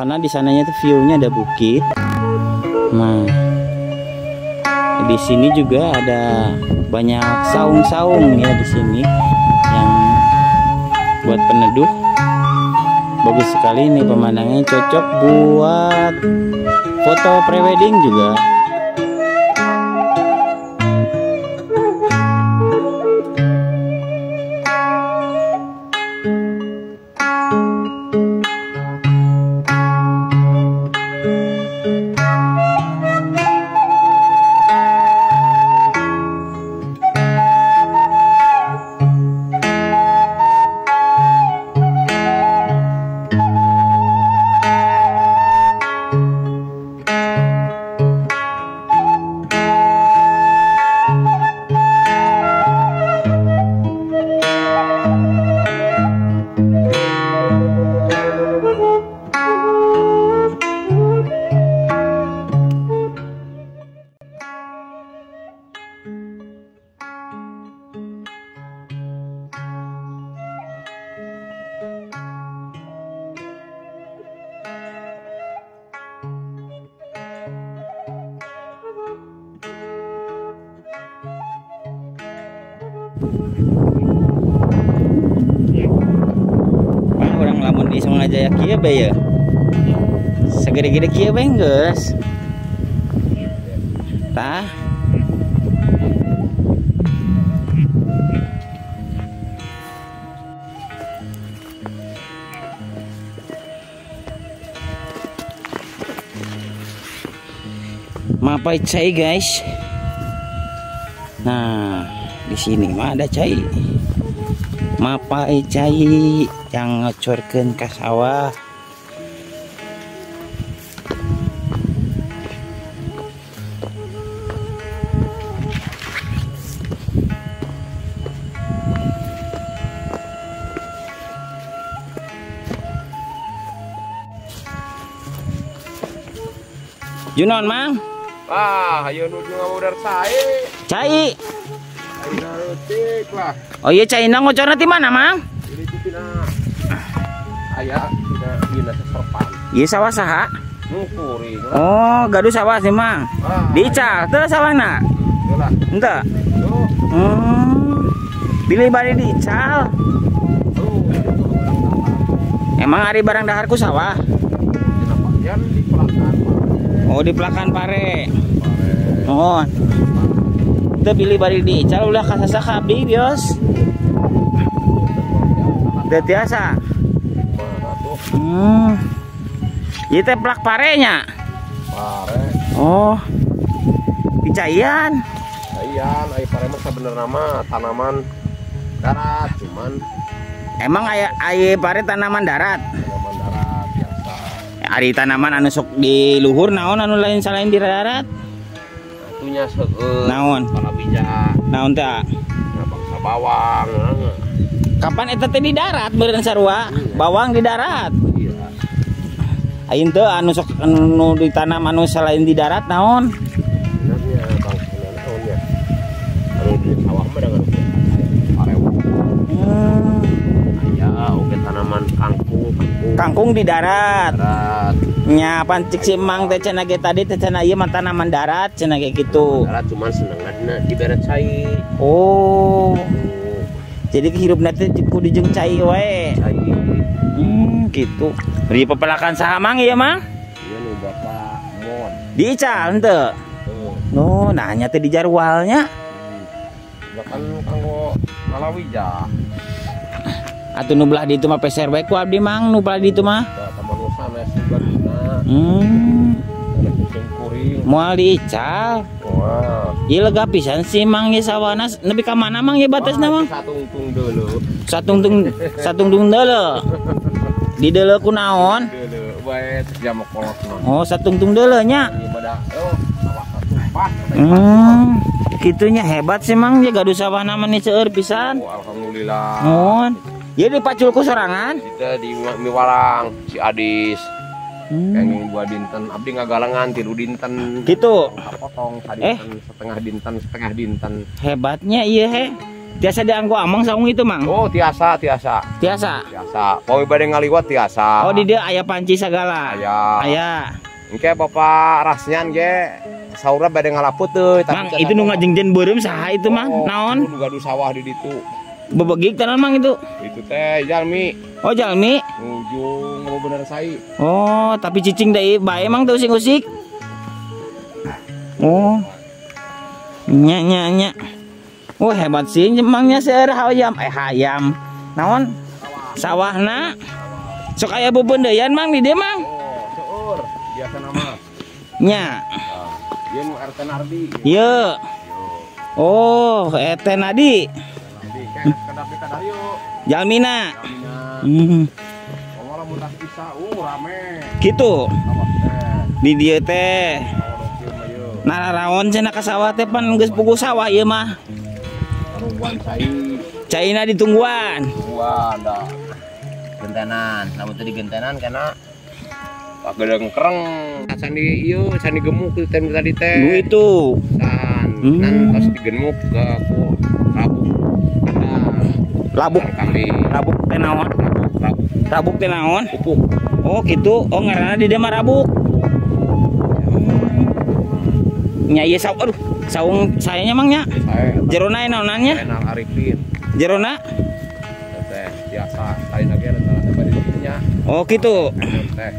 karena di sananya tuh view-nya ada bukit. Nah, di sini juga ada banyak saung-saung ya di sini yang buat peneduh. Bagus sekali nih pemandangannya, cocok buat foto prewedding juga. Orang lamun di Songajaya kieu bae ya. Segede-gede kieu bae geus. Tah. Mapai cai guys. Nah, di sini mah ada cai. Mapai cai yang ngecorkeun ka sawah. Junon mang? Ah, ayo nuju ngawudar sae. Cai. Ayo narutik lah. Oh iya cai nang ngocorna ti mana mang? Ini kutina. Aya dina seserpan. Ieu sawah saha? Ngukuri. Oh, gaduh sawah sih mang. Diical teu sawahna? Teu lah. Henteu. Tuh. Pilih bari diical. Emang ari barang daharku sawah? Yang di pelakan. Oh, di pelakan pare. Oh. Teu pilih bari diical ulah kasasa ka abdi bios. Teu tiasa. Ieu teh plak parenya. Pare. Oh. Dicaian. Caian, ai pare mah sabenerna mah tanaman darat cuman Emang aya pare tanaman darat. tanaman darat biasa. Ari tanaman anu sok di luhur naon anu lain selain di darat? Atunya seueur. Naon? Palabija. Naon teh? Bangsa bawang. Kapan eta teh di darat beureun sarua? Bawang di darat. Iya. Ayeuna teh anu sok anu ditanam anu selain di darat naon? Sebenarnya bangsa naonnya. Anu di sawah mah dengan parew. Aya oge tanaman kangkung. Kangkung di darat. Darat. Nya pancik si Mang teh cenah ge tadi teh cenah ieu mah tanaman darat cenah ge kitu. Darat cuman senenganna dibere cai. Oh. Jadi kehirupna teh kudu jeung cai we. Cai. Gitu. Beri pepelakan saha Mang ieu mah? Ieu nu Bapak Mon. Diical henteu? Tuh. No, nanya teh di jarwalnya. Bahkan kanggo palawija. Atuh nu belah ditu mah peser bae ku abdi Mang, nu belah ditu mah. Da tamanusa mes sugarina. Ada kucing kuring. Moal diical. Wah. Ieu lega pisan sih Mang ieu sawana nepi ka mana Mang ieu batasna Mang? Satungtung deuleu. Satungtung deuleu. Di deuleu ku naon? Deuleu bae jam kolosna. Oh, satungtung deuleu nya. Ieu pada sawah satumpah. Kitunya hebat sih Mang, dia gaduh sawah namanya seueur pisan. Oh, alhamdulillah. Mohon. Ieu dipacul ku sorangan. Kita di Miwalang, si Adis. Kenging 2 dinten, abdi ngagalengan 3 dinten. Gitu. Potong tadi setengah dinten. Hebatnya iya he. Tiasa dianggo amang saung itu, Mang. Oh, tiasa. Poe bade ngaliwat tiasa. Oh, di dia aya panci segala. Aya. Engke Bapak Rasnyan ge saura bade ngalaput teuy. Mang, itu nu ngajengjen beureum saha itu, Mang? Naon? Nu gaduh sawah di ditu. Bebegik tenan, Mang, itu. Itu teh jalmi. Oh, jalmi. Ujung mau bener sai. Oh, tapi cicing deui bae, Mang, teu usik-usik. Oh. Nya. Oh, hebat sih emangnya seueur hayam. Naon? Sawahna. Sok aya bebeundeyan, Mang, di dieu, Mang. Oh, seueur biasa nama. Nya. Ieu nu RT Nardi. Ieu. Oh, RT Nadi. Nardi kedap kadayo. Jalmina. Ngomong lamun tas bisa rame. Gitu. Apa teh? Di dieu teh. Nararaon cenah ka sawah teh pan geus puguh sawah ieu mah. Tungguan cai. Caina ditungguan. Tungguan da. Gentenan, lamun teu digentenan kana pagedeng kereng. Sandi ieu, sandi gemuk teh tadi teh. Nu itu. San, nan pas digemuk ke rabuk. Labuk kambing. Rabuk teh naon? Rabuk teh naon? Pupuk. Oh gitu. Oh ngaranna di dieu mah rabuk. Nya ieu aduh, saung sayanya Mangnya. Jerona naonannya? Renal Arifin. Jerona? Teh biasa lain lagi rencana teh bade dinya. Oh gitu. Teh.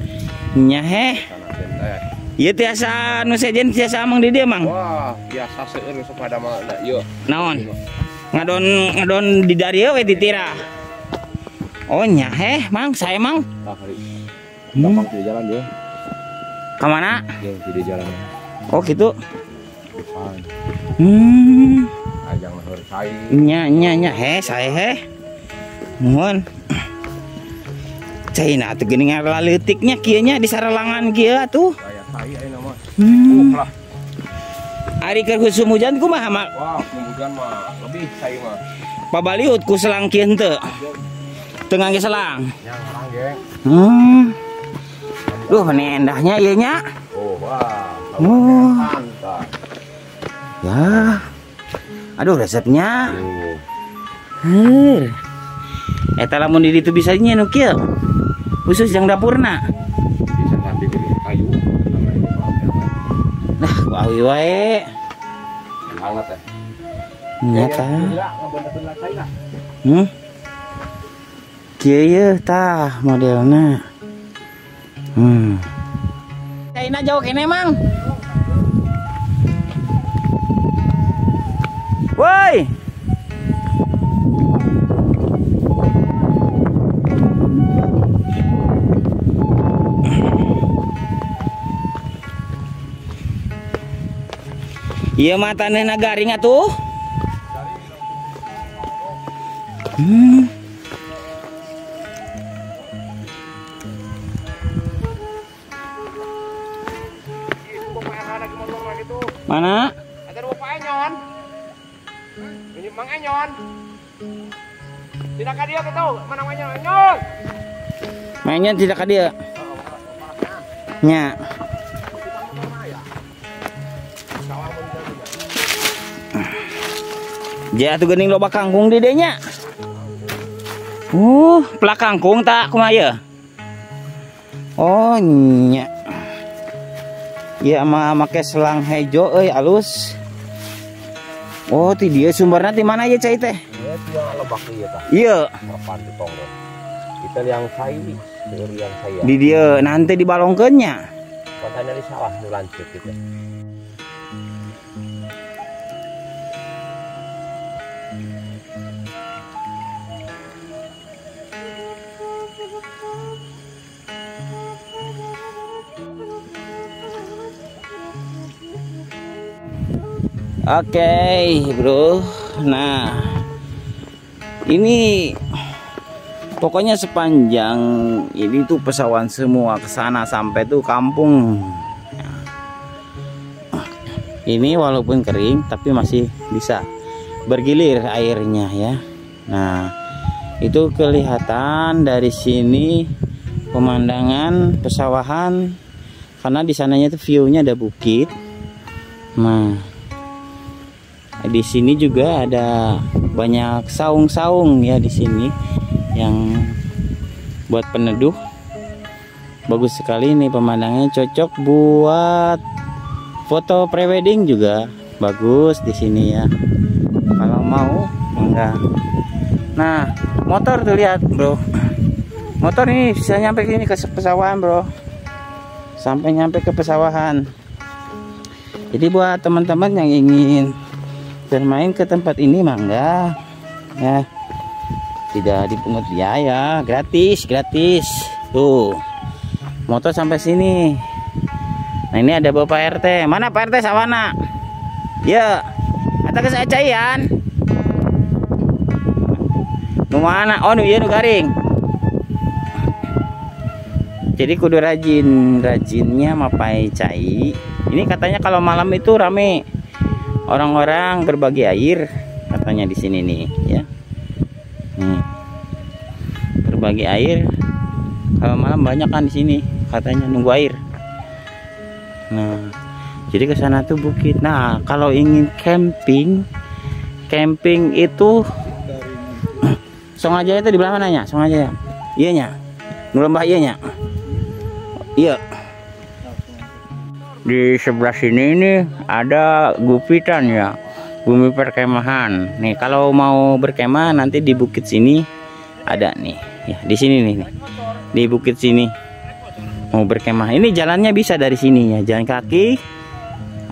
Nya heh. Sana teh. Ieu tiasa nu sejen tiasa Mang di dieu, Mang. Wah, biasa seueur nu pada mah da ieu. Naon? Ngadon di dari we ditira. Oh nya heh, Mang, saya Mang. Tah hari. Gampang di jalan dia. Ka mana? Yang di jalan. Oh gitu. Depan. Ajang lahir sai. Nya heh, saya heh. Mohon. Caina atuh geuning ngaleutiknya kieu nya di saralangan kieu atuh. Saya sai ayeuna mah. Lah. Ari keur musim hujan kumaha, Mak? Wah, hujan mah lebih sai mah. Pabaliut ku selang kieu henteu. Teu ngangge selang. Yang orang ge. Duh, ini endahnya ieu nya. Oh, wah. Oh. Ya. Aduh, resepnya. Eta lamun di ditu bisa nyenu kieu. Khusus yang dapurna. Bisa nanti beli kayu. Nah, ku awi wae. Hangat teh. Nya tah. Kieu ye tah modelna. Caina jauh kene, Mang. Woi. Iya mah taneuhna garing atuh. Mana? Ada Bapak Enyon. Ini Mang Enyon. Tidak ka dia gitu, mana Enyon? Mainnya tidak ka dia. Nya. Dia tuh geuning loba kangkung di dieu nya. Pelak kangkung tak kumaha ye? Oh nya. Ya mah make selang hejo euy alus. Oh ti dieu sumberna ti mana ye cai teh? Ieu tiang lebak ieu tah. Ieu. Papan di tonggo. Kita yang sai, seueur yang saya. Di dieu nanti dibalongkeun nya. Makanya di sawah nu lanjut gitu. Oke, bro. Nah, ini pokoknya sepanjang ini tuh pesawahan semua ke sana sampai tuh kampung. Ini walaupun kering tapi masih bisa bergilir airnya ya. Nah, itu kelihatan dari sini pemandangan pesawahan karena di sananya tuh view-nya ada bukit. Nah, Di sini juga ada banyak saung-saung ya di sini yang buat peneduh. Bagus sekali nih pemandangannya, cocok buat foto prewedding juga bagus di sini ya. Kalau mau enggak. Nah, motor tuh lihat, Bro. Motor ini bisa nyampe sini ke pesawahan, Bro. Sampai nyampe ke pesawahan. Jadi buat teman-teman yang ingin bermain ke tempat ini mangga ya. Tidak dipungut biaya, gratis. Tuh. Motor sampai sini. Nah, ini ada Bapak RT. Mana Pak RT sawana? Ya. Kata ke saya cayan. Nu mana? Oh, nu ieu nu garing. Jadi kudu rajinnya mapai cai. Ini katanya kalau malam itu rame. Orang-orang berbagi air katanya di sini nih, ya. Nih. Berbagi air. Kalau malam banyak kan di sini katanya nunggu air. Nah, jadi ke sana tuh bukit. Nah, kalau ingin camping itu Songajaya itu di belah mananya? Songajaya. Iya nya. Nu lembah iya nya. Iya. Di sebelah sini nih ada gupitan ya. Bumi perkemahan. Nih, kalau mau berkemah nanti di bukit sini ada nih. Ya, di sini nih. Di bukit sini mau berkemah, ini jalannya bisa dari sini ya, jalan kaki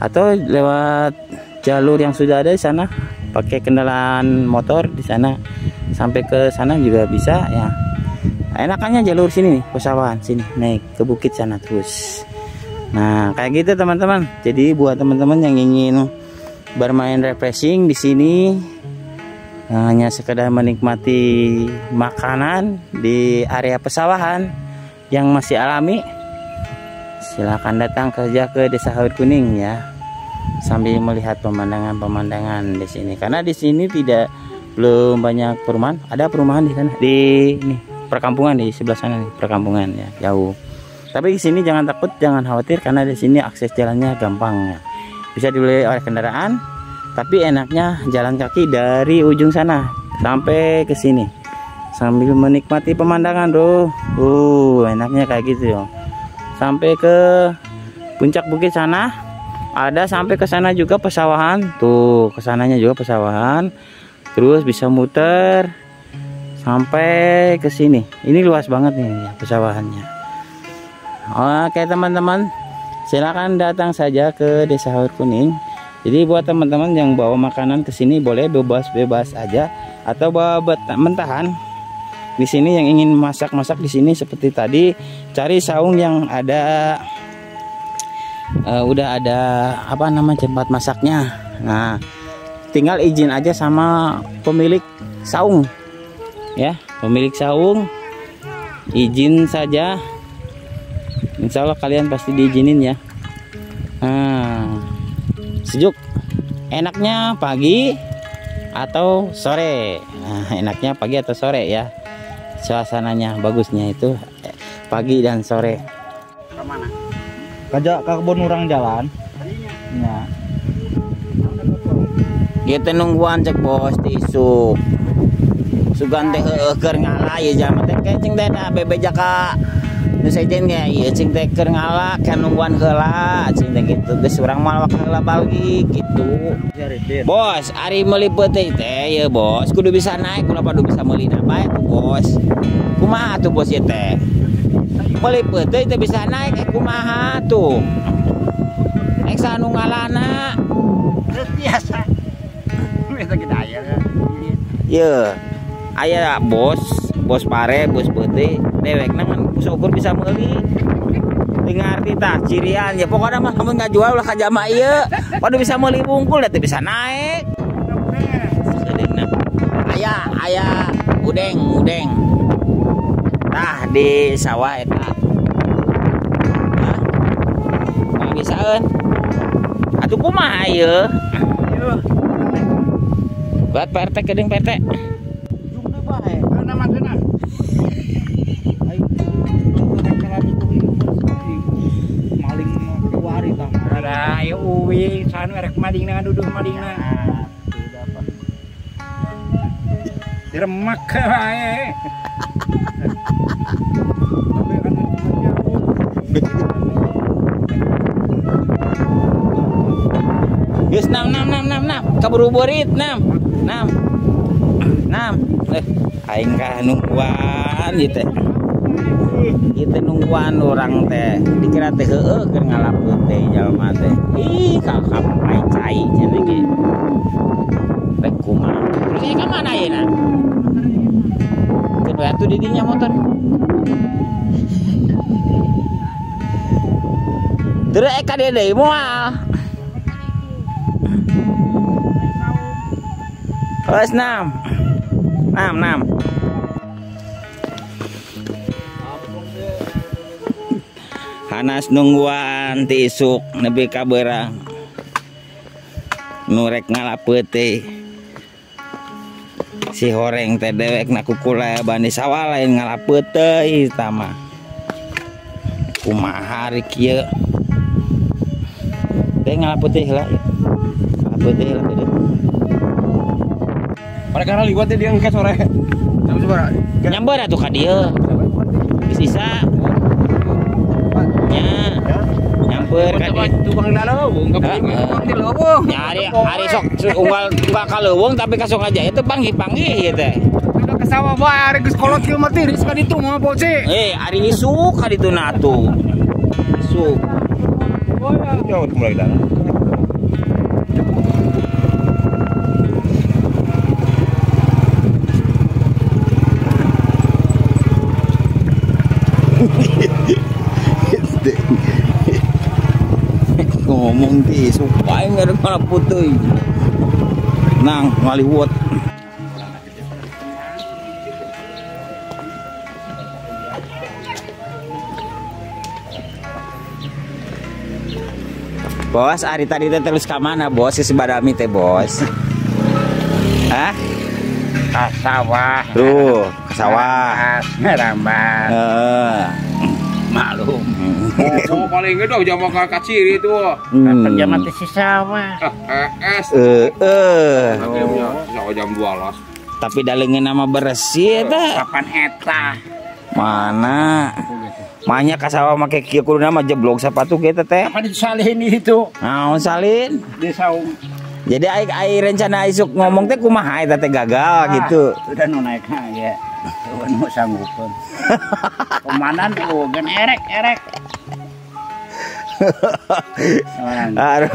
atau lewat jalur yang sudah ada di sana, pakai kendaraan motor di sana sampai ke sana juga bisa ya. Enakannya jalur sini nih, pesawahan sini naik ke bukit sana terus. Nah, kayak gitu teman-teman. Jadi buat teman-teman yang ingin bermain refreshing di sini, hanya sekedar menikmati makanan di area pesawahan yang masih alami, silahkan datang kerja ke Desa Hawit Kuning ya, sambil melihat pemandangan-pemandangan di sini. Karena di sini belum banyak perumahan, ada perumahan di sana, di nih perkampungan di sebelah sana nih, perkampungan ya jauh. Tapi di sini jangan takut, jangan khawatir karena di sini akses jalannya gampang ya. Bisa dilalui oleh kendaraan. Tapi enaknya jalan kaki dari ujung sana sampai ke sini sambil menikmati pemandangan, Bro. Enaknya kayak gitu ya. Sampai ke puncak bukit sana, ada sampai ke sana juga pesawahan. Tuh, kesananya juga pesawahan. Terus bisa muter sampai ke sini. Ini luas banget nih ya, pesawahannya. Oke, teman-teman. Silakan datang saja ke Desa Hawit Kuning. Jadi buat teman-teman yang bawa makanan ke sini boleh bebas aja, atau bawa mentahan. Di sini yang ingin masak di sini seperti tadi, cari saung yang ada udah ada apa namanya tempat masaknya. Nah, tinggal izin aja sama pemilik saung. Ya, pemilik saung izin saja. Insya Allah kalian pasti diizinin ya. Nah, sejuk, enaknya pagi atau sore. Nah, enaknya pagi atau sore ya, suasananya bagusnya itu pagi dan sore. Kemana? Ke kebun orang jalan ya. Kita nungguan cek bos tisu sugan teh keur ngalah ya jaman teh kencing teh da bebe jaka nu sejen ge ieu cing teh keur ngalah kan nungguan heula cing teh kitu geus urang mah heula balik gitu. Bos, ari meuli peuting teh ya bos kudu bisa naik, kudu bisa meuli na bae tuh bos. Kumaha tuh bos ieu teh? Meuli peuting teh bisa naik kumaha tuh? Eksa nu ngalana. Biasa. Biasa kita aya. Ye. Aya bos pare, bos peuting dewek nang ukur bisa meuli. Ngarti tah cirian ya pokoknya mah kamu nggak jual lah ka jama ieu. Padu bisa meuli bungkul teh bisa naik. Sedengna. Aya udeng. Tah di sawah eta. Hah? Mau bisaeun. Atuh kumaha ieu? Buat Pak RT kedeng Pak RT. Jumna bae. Nama kenal. Maling kuari tah. Ada ayo uwi sanu rek madingna duduk madingna. Diremak wae. Tapi kan Geus 6 kaburu borit 6 aing kah nungguan ieu teh. Ieu teh nungguan urang teh. Dikira teh heueuh keur ngalapeut teh jalma teh. Ih, kakap main cai cenah ge. Rek kumaha? Terus ka mana ayeuna? Keur atuh di dinya motor. Terus eka deui moal. Terus 6 Hanas nungguan ti isuk nepi ka beurang nu rek ngalapeut teh si horeng teh dewek na kukula bani sawah lain ngalapeut teh tama kumaha ari kieu teh ngalapeut teh heula ngalapeut teh heula teh Mereka liwat dia ngke sore. nyamber atuh ka dieu geus isa nya nyamper ka dieu Tukang daleuweung ka tukang daleuweung. nya hari sok unggal ka leuweung tapi ka sok aja itu panggih-panggih ieu teh udah ke sawah bae ari geus kolot kieu mah tiris ka ditu mah bose. Ari isuk ka ditu na atuh isuk Jauh mulai dalam. ngomong di supaya nggak ada mana putih nang ngaliwat bos hari tadi teh terus ke mana bos si Badami teh bos hah Ka sawah. tuh ke sawah Ngerambat. maklum Oh, paling gede jam ka ciri itu. Kerja mati si sawah. Jam 12. tapi dalengeun nama bersih eta Kapan eta? mana mahnya ka sawah make kieu kudu nama jeblok sepatu kita teh Apa disalihin itu? naon salin Di saung. jadi ai rencana isuk ngomong teh kumaha eta teh gagal gitu Udah nu naik ya. Tuhan mau sanggupan. Komandan tuh kan erek. aduh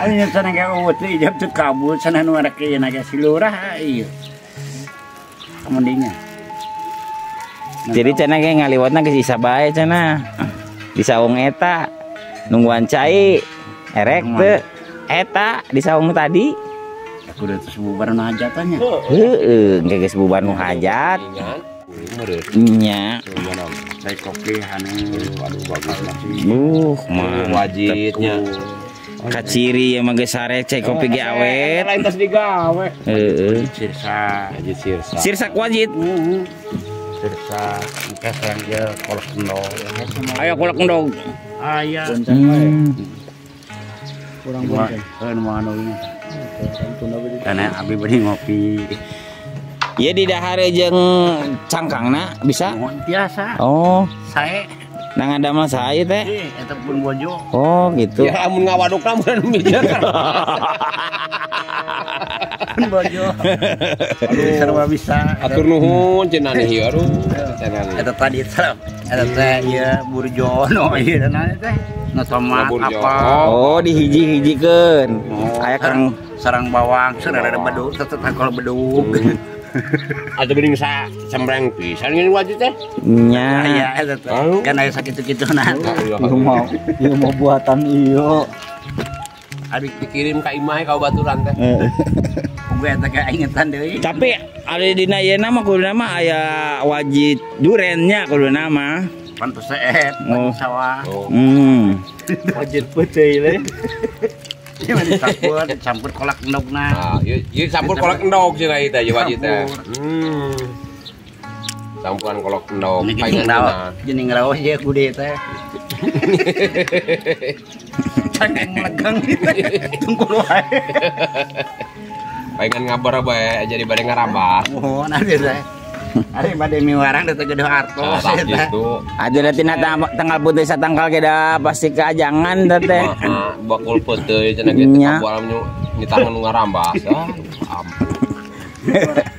Ayo sana kayak uwet ijab tuh kabul sana nu ada kieu naga si lurah ieu. Mendingnya. jadi cenah ge ngaliwatna geus isa bae cenah di saung eta nungguan cai erek teu eta di saung tadi Aku udah terus bubar hajatannya. heeh engke geus bubar nu hajat nya Saya kopi aduh bagus masih. mantep Wajibnya. kaciri emang geus sare cai kopi ge awet Lain tas digawe. heeh Sirsa. Wajib sirsa. sirsak wajib Sirsa. Engke sayang dia kolak kendor. ayo kolak endog Aya. kurang Cuma bonceng. kan manunya. Tunda beureut. Karena abi beri ngopi. ya di dahar jeung cangkangna bisa Mohon biasa. oh Saya nang ada mah saya teh eta pun bojo. oh gitu Ya amun ngawadukna mun mikir. Pun bojo. Aduh sarua bisa. Atur nuhun cenah nih aduh. Cenah nih. Eta tadi sareng. Eta teh ieu burjono ieu dan teh. Na tomat Burjo. apa? oh dihiji-hijikeun aya kang sarang bawang sareng bedug tetep kalau bedug. Atuh geuning sembreng pisan ngeuning wajib teh. nya Aya eta teh. Kan aya sakitu-kitunan. Ieu mau buatan iyo. Abi dikirim ka imah ka baturan teh. Gue eta kayak ingetan deui. tapi ada dina ieu nama kudu nama aya wajib durennya kudu nama Pantes seet Oh. sawah. Wajib peuceuy le. Ieu mah dicampur kolak endogna. Nah, ieu campur kolak endog cenah ieu teh ieu wajib teh. Campuran kolak endog Ini paingan geuning raos, geuning raos ieu kude teh. Cangkeng melegang gitu. Tungkul wae. pengen ngabar bae jadi bade ngarambah. Oh, nanti saya. Ari bade miwarang da gede artos eta. Gitu. Aja da tina tanggal putih satangkal keda pasti keajangan da teh. Bakul putih cenah gitu Nya. kabualam di tangan nu ngarambah.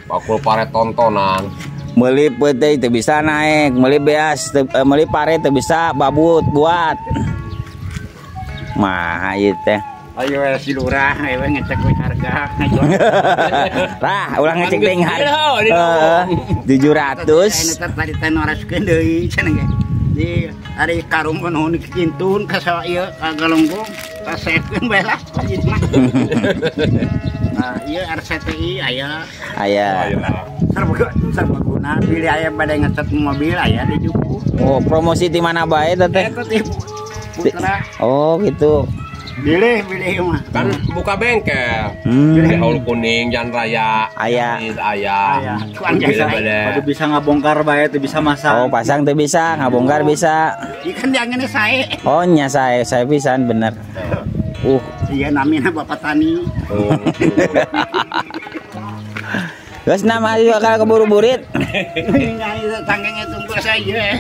Bakul pare tontonan. Meuli putih teu bisa naik, meuli beas, meuli pare teu bisa babut buat. Mah ieu teh. Ayo si lurah ayo ngecek we harga ngajual. Lah, ulah ngecek teh harga. Anu 700. tadi teh noraskeun deui cenah ge. Di ari karung nuhun dikintun ka sawa ieu ka galunggung ka sekeun bae lah pajitna. Nah, ieu RCTI aya Aya. serbaguna pilih aya bade ngecat mobil aya di Juku. Oh, promosi di mana bae teh? Eta teh putra Oh, gitu. pilih mah. Kan buka bengkel. Hmm. Di Haul Kuning, Jalan Raya. Aya. Aya. Cuan Bila jasa. bade. Pada bisa ngabongkar bae teu bisa masang. Oh, pasang teu bisa, ngabongkar bisa. Ikan jangan sae. Oh, nya saya pisan bener. Iya namina Bapak Tani. Oh. Geus nama juga kalau keburu burit. Nyai tanggengnya tunggu saja.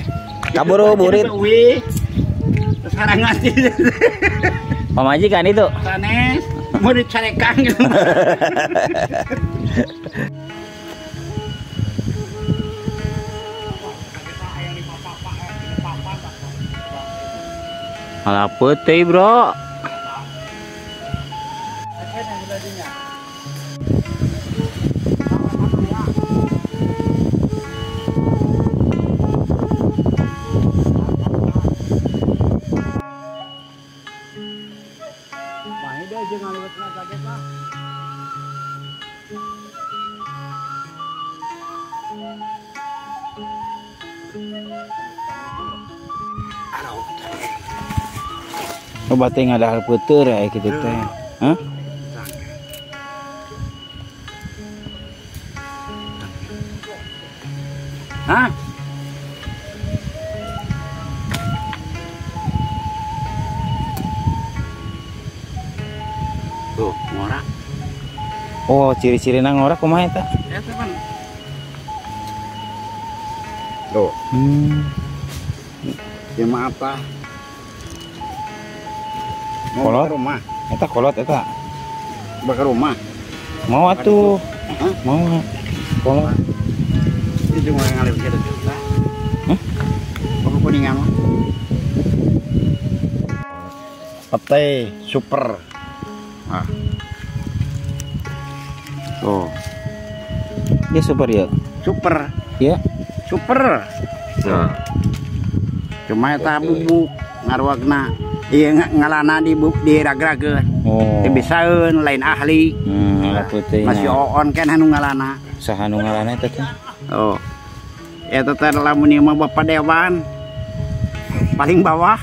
Kaburu burit. Wih. Sekarang ngasih. Pamajikan itu. Sanes mau dicarekan gitu. Malah putih, Bro. Oh, berarti ada hal puter ya gitu teh. Hah? Hah? Tuh, ngorak. Oh, ciri-ciri nang ora kumaha eta? Eta kan. Tuh. Ya maaf Pak. Mau Kolot? ke rumah. Eta kolot eta. Ke rumah. Mau atuh. Hah? Mau. Kolot. Itu cuma ngalir kita juga. Hah? Pokok kuningan mah. Pete super. Ah. Tuh, Dia super ya. super. Ya. Super. Nah. Cuma eta bubuk ngaruagna. Ieu ngalana di ragrageun. Oh. Teu bisaeun lain ahli. Ala putih. Masih oon kan anu ngalana. Saha nu ngaranna eta teh? Oh. Eta teh lamun ieu mah Bapak Dewan. Paling bawah.